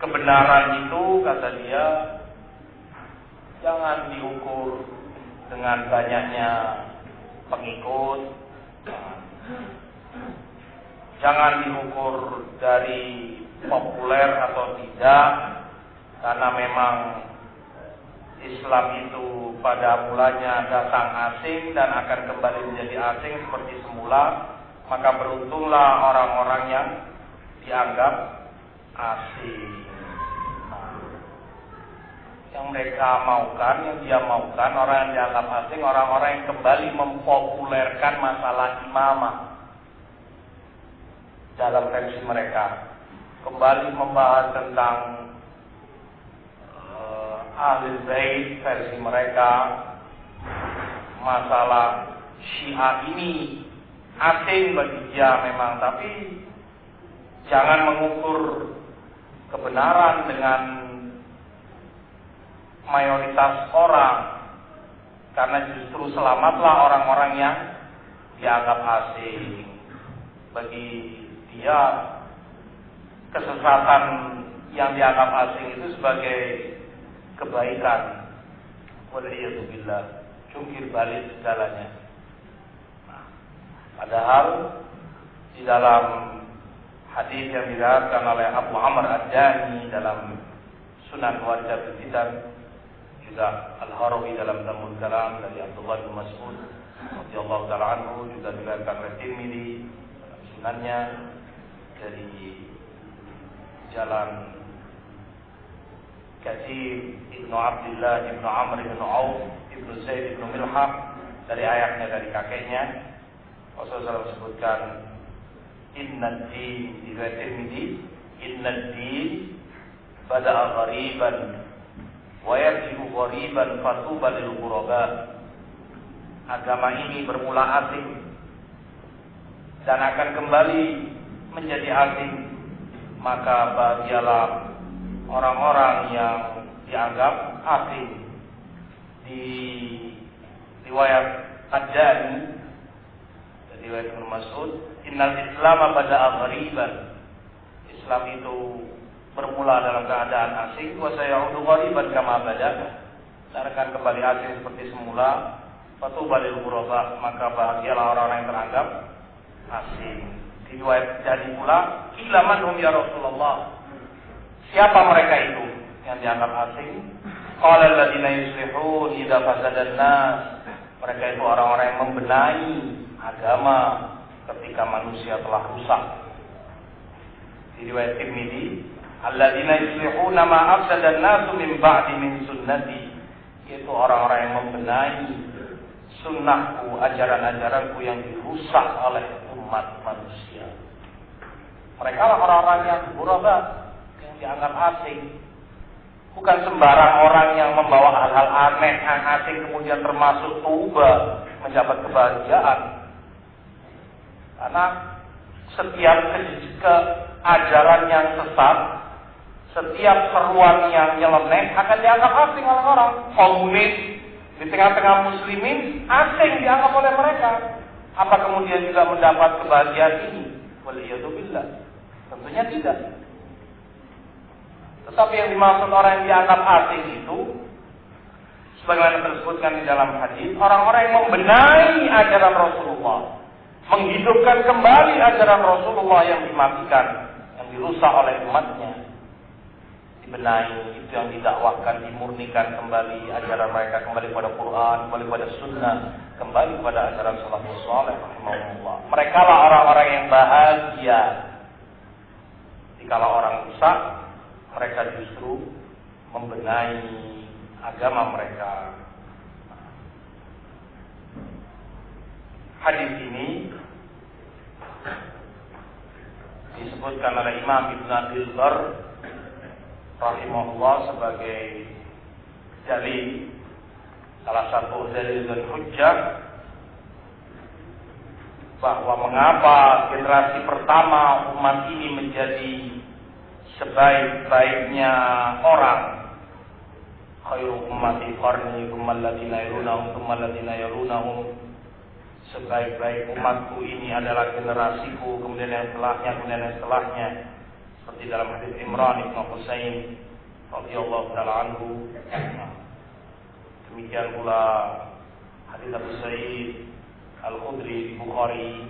kebenaran itu, kata dia, jangan diukur dengan banyaknya pengikut, jangan diukur dari populer atau tidak, karena memang Islam itu pada mulanya datang asing dan akan kembali menjadi asing seperti semula. Maka beruntunglah orang-orang yang dianggap asing. Yang mereka maukan, yang dia maukan, orang yang dianggap asing, orang-orang yang kembali mempopulerkan masalah imamah dalam versi mereka, kembali membahas tentang Ahlul Bait versi mereka, masalah Syiah ini asing bagi dia memang, tapi jangan mengukur kebenaran dengan mayoritas orang, karena justru selamatlah orang-orang yang dianggap asing. Bagi dia, kesesatan yang dianggap asing itu sebagai kebaikan. Waliyatubillah, jungkir balik segalanya. Padahal di dalam hadis yang diriwayatkan oleh Abu Amr Ad-Dani dalam Sunan Wajib Fitan, juga Al-Harawi dalam Damul Kalam dari Abdullah bin Mas'ud radhiyallahu ta'ala anhu, juga diriwayatkan oleh Tirmidzi dalam sunannya dari jalan Katsir Ibnu Abdullah Ibnu Amr Ibnu Auf Ibnu Zaid Ibnu Milham dari ayahnya, dari kakeknya. Rasulullah sebutkan inna din, di riwayat Tirmidzi, inna din bada'a ghariban wa yarji'u ghariban fatuba lil ghuraba. Agama ini bermula asing dan akan kembali menjadi asing, maka bahagialah orang-orang yang dianggap asing. Di riwayat Ad-Dani, riwayat Ibnu Mas'ud, innal Islam bada'a ghariban. Islam itu bermula dalam keadaan asing, wa sayaudu ghariban kama bada'a. Dan akan kembali asing seperti semula. Fatuba lil ghuraba, maka bahagialah orang-orang yang teranggap asing. Di riwayat jadi pula, qila man hum ya Rasulullah? Siapa mereka itu yang dianggap asing? Qala alladziina yuslihun idza fasadan nas. Mereka itu orang-orang yang membenahi agama ketika manusia telah rusak. Di riwayat Tirmidzi, alladzina yuslihuna ma afsada an-nasu min ba'di min sunnati, yaitu orang-orang yang membenahi sunnahku, ajaran-ajaranku yang dirusak oleh umat manusia. Mereka lah orang-orang yang ghuraba, yang dianggap asing. Bukan sembarang orang yang membawa hal-hal aneh yang asing kemudian termasuk tuba mendapat kebahagiaan. Karena setiap keajaran yang sesat, setiap seruan yang nyeleneh akan dianggap asing oleh orang. Komunis di tengah-tengah muslimin asing dianggap oleh mereka. Apa kemudian juga mendapat kebahagiaan ini? Waliyatubillah, tentunya tidak. Tetapi yang dimaksud orang yang dianggap asing itu, sebagaimana tersebutkan di dalam hadis, orang-orang yang membenahi ajaran Rasulullah, menghidupkan kembali ajaran Rasulullah yang dimatikan, yang dirusak oleh umatnya. Dibenahi, itu yang didakwahkan, dimurnikan kembali ajaran mereka, kembali pada Quran, kembali pada Sunnah, kembali pada ajaran salafus saleh rahimahullah. Mereka lah orang-orang yang bahagia. Dikala orang rusak, mereka justru membenahi agama mereka. Hadis ini disebutkan oleh Imam Ibn Abdul Bar rahimahullah sebagai dalil, salah satu dalil dan hujjah bahwa mengapa generasi pertama umat ini menjadi sebaik-baiknya orang. Khairu ummati qarni tsumma alladziina yalunahum tsumma alladziina yalunahum. Sebaik-baik umatku ini adalah generasiku, kemudian yang setelahnya, kemudian yang setelahnya. Seperti dalam hadis Imran Ibn Husain radhiyallahu ta'ala anhu. Demikian pula hadis Abu Sa'id Al-Khudri di Bukhari.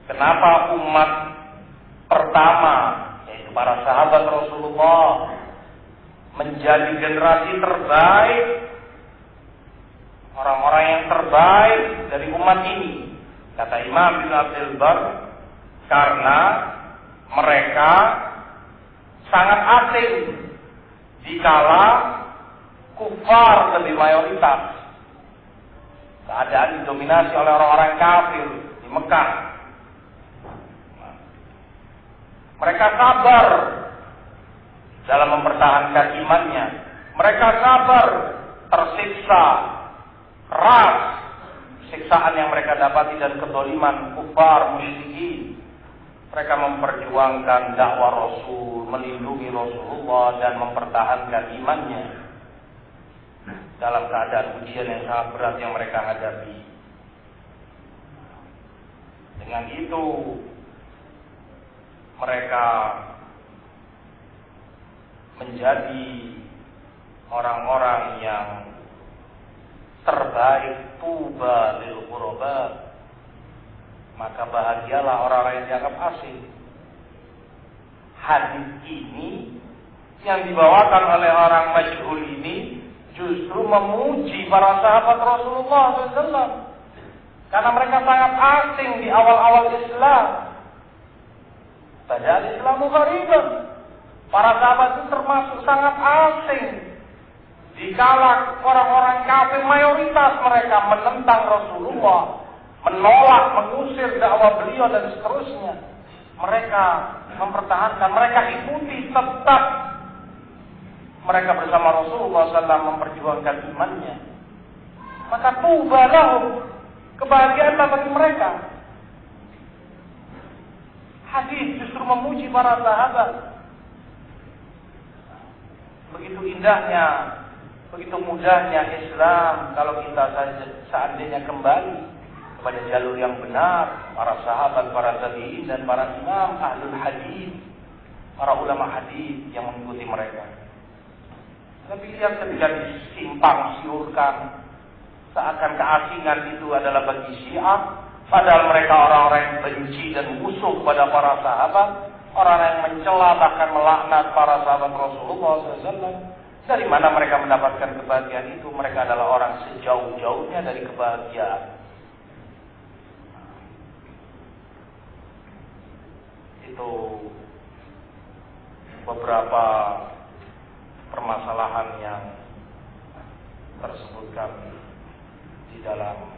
Kenapa umat pertama, yaitu para sahabat Rasulullah, menjadi generasi terbaik, orang-orang yang terbaik dari umat ini? Kata Imam Ibn Abdul Bar, karena mereka sangat asing dikala kufar lebih mayoritas. Keadaan didominasi oleh orang-orang kafir di Mekah. Mereka sabar dalam mempertahankan imannya. Mereka sabar tersiksa keras, siksaan yang mereka dapati dan kedoliman kufar musyrikin. Mereka memperjuangkan dakwah Rasul, melindungi Rasulullah dan mempertahankan imannya dalam keadaan ujian yang sangat berat yang mereka hadapi. Dengan itu mereka menjadi orang-orang yang terbaik. Tuba lil ghuraba, maka bahagialah orang-orang yang dianggap asing. Hadis ini yang dibawakan oleh orang masyhur ini justru memuji para sahabat Rasulullah SAW, karena mereka sangat asing di awal-awal Islam. Padahal Islamu ghariban. Para sahabat itu termasuk sangat asing. Dikala orang-orang kafir mayoritas mereka menentang Rasulullah, menolak, mengusir dakwah beliau dan seterusnya, mereka mempertahankan, mereka ikuti tetap. Mereka bersama Rasulullah SAW memperjuangkan imannya. Maka tuba lahum, kebahagiaanlah bagi mereka. Hadis justru memuji para sahabat. Begitu indahnya, begitu mudahnya Islam kalau kita seandainya kembali kepada jalur yang benar, para sahabat, para tabi'in dan para imam ahlul hadis, para ulama hadis yang mengikuti mereka. Tapi lihat ketika disimpang siurkan, seakan keasingan itu adalah bagi Syiah, padahal mereka orang-orang yang benci dan musuh kepada para sahabat, orang yang mencela bahkan melaknat para sahabat Rasulullah SAW. Dari mana mereka mendapatkan kebahagiaan itu? Mereka adalah orang sejauh-jauhnya dari kebahagiaan. Itu beberapa permasalahan yang tersebutkan di dalam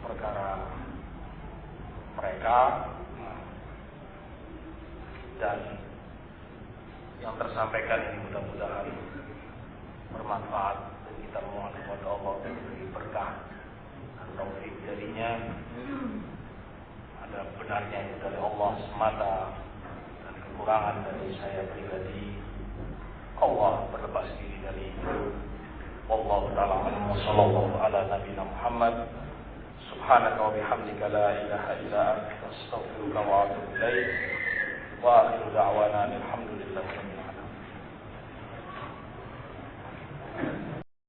perkara mereka, dan yang tersampaikan ini mudah-mudahan bermanfaat dan kita mohon kepada Allah untuk memberi berkah dan taufik darinya. Ada benarnya itu dari Allah semata dan kekurangan dari saya pribadi. Allah berlepas diri dari itu. Wallahu ta'ala a'lam wa sallallahu ala nabiyina Muhammad. Subhanaka wa bihamdika la ilaha illa anta astaghfiruka wa atubu ilaik. Wa akhiru da'wana alhamdulillahi